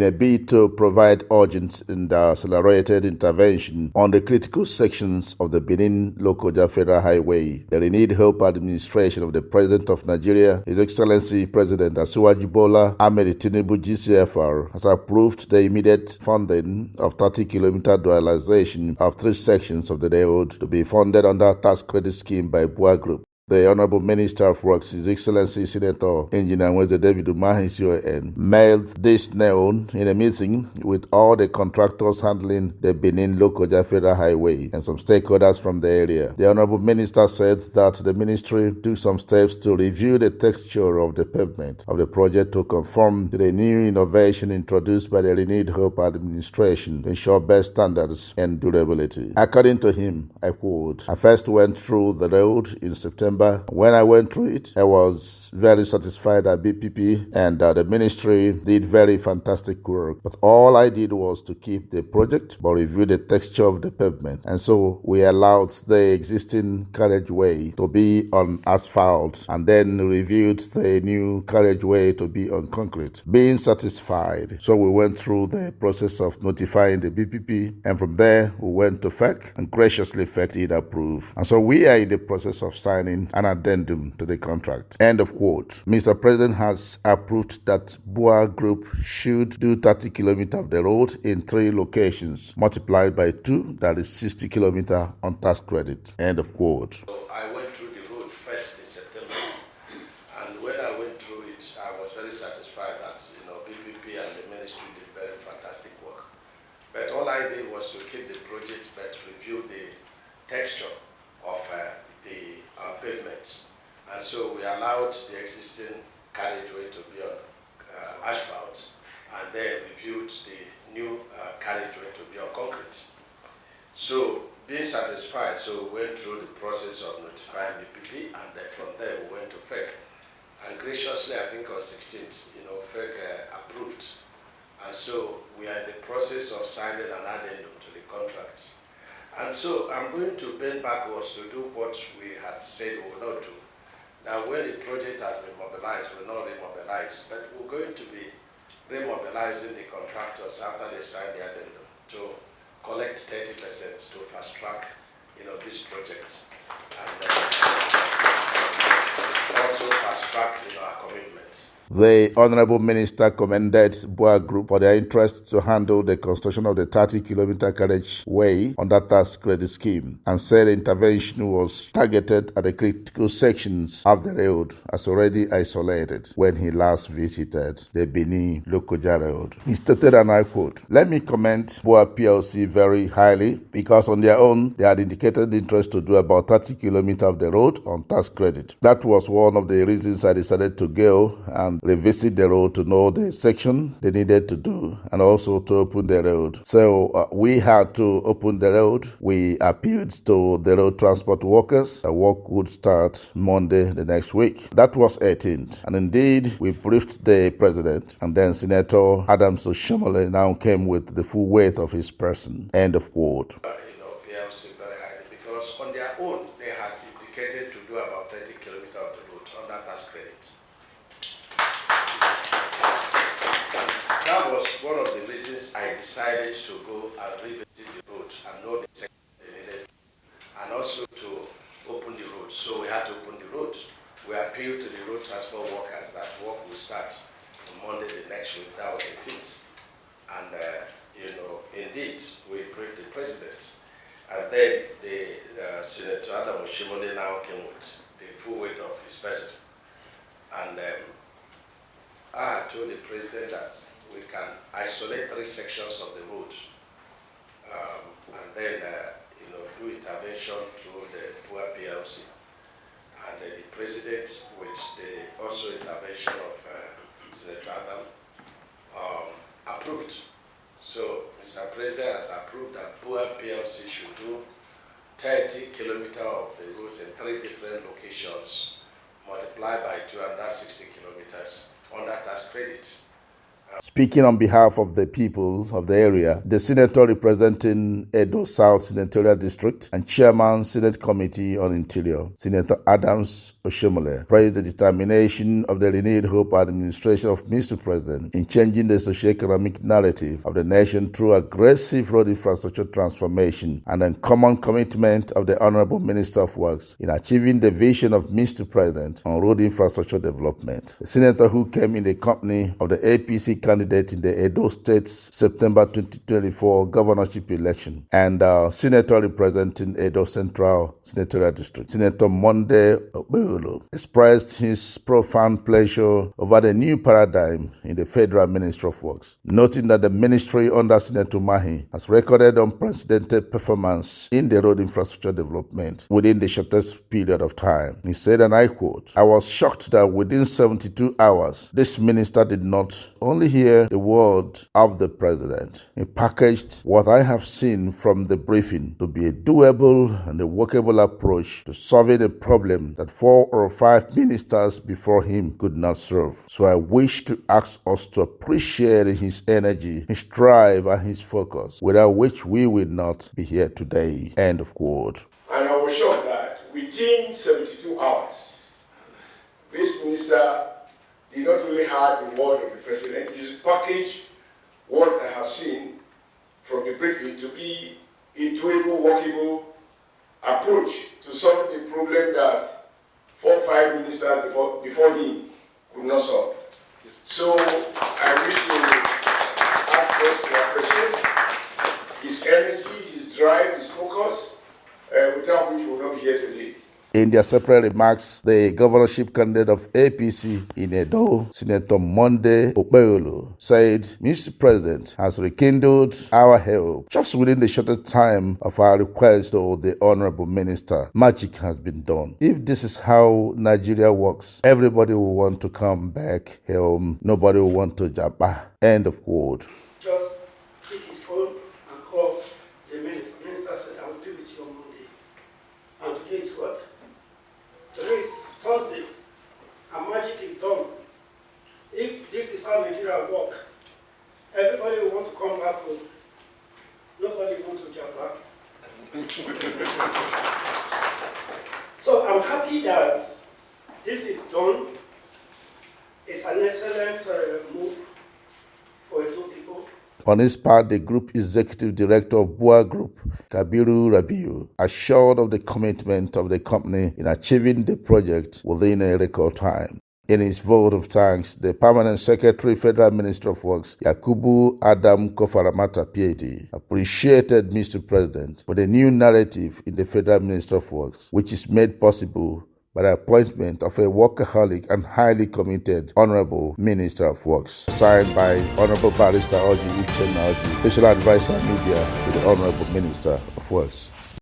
a bid to provide urgent and accelerated intervention on the critical sections of the Benin Lokoja Federal Highway. The renewed help administration of the President of Nigeria, His Excellency President Asiwaju Bola Ahmed Tinubu GCFR, has approved the immediate funding of 30-kilometer dualization of 3 sections of the road to be funded under tax credit scheme by BUA Group. The Honorable Minister of Works, His Excellency Senator Engr Nweze Umahi made this known in a meeting with all the contractors handling the Benin Lokoja Federal Highway and some stakeholders from the area. The Honorable Minister said that the ministry took some steps to review the texture of the pavement of the project to conform to the new innovation introduced by the renewed Hope administration to ensure best standards and durability. According to him, I quote, "I first went through the road in September. When I went through it, I was very satisfied at BPP and the ministry did very fantastic work. But all I did was to keep the project but review the texture of the pavement. And so we allowed the existing carriageway to be on asphalt and then reviewed the new carriageway to be on concrete. Being satisfied, so we went through the process of notifying the BPP, and from there we went to FEC, and graciously FEC did approve. And so we are in the process of signing an addendum to the contract." End of quote. Mr. President has approved that BUA Group should do 30 kilometers of the road in 3 locations, multiplied by 2, that is 60 kilometers on tax credit. End of quote. So I went through the road first in September, and when I went through it, I was very satisfied that BPP and the ministry did very fantastic work. But all I did was to keep the project, but review the texture of the pavement. And so we allowed the existing carriageway to be on asphalt, and then reviewed the new carriageway to be on concrete. So being satisfied, so we went through the process of notifying the BPP, and then from there we went to FEC. And graciously, I think on 16th, FEC approved. And so we are in the process of signing an addendum to the contract. And so I'm going to bend backwards to do what we had said we will not do. Now when the project has been mobilized, we'll not remobilize, but we're going to be remobilizing the contractors after they sign the addendum to collect 30% to fast track this project. And also fast track our commitment. The Honorable Minister commended BUA Group for their interest to handle the construction of the 30-kilometer carriageway under tax credit scheme, and said the intervention was targeted at the critical sections of the road as already isolated when he last visited the Benin Lokoja road. He stated, and I quote, "Let me commend BUA PLC very highly because on their own they had indicated interest to do about 30 kilometers of the road on tax credit. That was one of the reasons I decided to go and revisit the road to know the section they needed to do and also to open the road. So we had to open the road. We appealed to the road transport workers. The work would start Monday the next week. That was 18th. And indeed, we briefed the president, and then Senator Adams Oshomole now came with the full weight of his person." End of quote. PLC very highly because on their own they had indicated to do about 30 kilometers of the road on that tax credit. That was one of the reasons I decided to go and revisit the road and know the section they needed, and also to open the road. So we had to open the road. We appealed to the road transport workers that work will start on Monday the next week. That was 18th. And indeed, we briefed the president. And then the Senator Adam Oshimole now came with the full weight of his person. And I had told the president that we can isolate 3 sections of the road and then do intervention through the BUA PLC. And the president, with the also intervention of Senator Adam, approved. So Mr. President has approved that BUA PLC should do 30 kilometers of the roads in 3 different locations, multiplied by 2 and that's 60 kilometers under tax credit. Speaking on behalf of the people of the area, the senator representing Edo South Senatorial District and chairman Senate Committee on Interior, Senator Adams Oshomole, praised the determination of the renewed hope administration of Mr. President in changing the socio-economic narrative of the nation through aggressive road infrastructure transformation and the common commitment of the Honorable Minister of Works in achieving the vision of Mr. President on road infrastructure development. The senator, who came in the company of the APC candidate in the Edo State's September 2024 governorship election, and senator representing Edo Central Senatorial District, Senator Monde Okpebholo, expressed his profound pleasure over the new paradigm in the Federal Ministry of Works, noting that the ministry under Senator Umahi has recorded unprecedented performance in the road infrastructure development within the shortest period of time. He said, and I quote, "I was shocked that within 72 hours, this minister did not only hear the word of the president. He packaged what I have seen from the briefing to be a doable and a workable approach to solving a problem that 4 or 5 ministers before him could not solve. So I wish to ask us to appreciate his energy, his drive, and his focus, without which we would not be here today." End of quote. And I was shocked that within 72 hours, this minister did not really have the word of the president. He packaged what I have seen from the briefing to be a doable, workable approach to solving a problem that 4 or 5 ministers before him could not solve. So I wish to ask us to appreciate his energy, his drive, his focus, without which we will not be here today. In their separate remarks, the governorship candidate of APC in Edo, Senator Monde Okpebholo, said, "Mr. President has rekindled our hope just within the shortest time of our request to the Honorable Minister. Magic has been done. If this is how Nigeria works, everybody will want to come back home. Nobody will want to japa." End of quote. Just pick his phone and call the minister. The minister said, "I will be with you on Monday." And today is what? Today is Thursday, and magic is done. If this is how Nigeria works, everybody will want to come back home. Nobody wants to jump back. So I'm happy that this is done. It's an excellent move for Edo people. On his part, the group executive director of BUA Group, Kabiru Rabiu, assured of the commitment of the company in achieving the project within a record time. In his vote of thanks, the Permanent Secretary, Federal Minister of Works, Yakubu Adam Kofaramata, PhD, appreciated Mr. President for the new narrative in the Federal Ministry of Works, which is made possible by the appointment of a workaholic and highly committed Honorable Minister of Works. Signed by Honorable Barrister Oji Uchenna Oji, Special Advisor Media to the Honorable Minister of Works.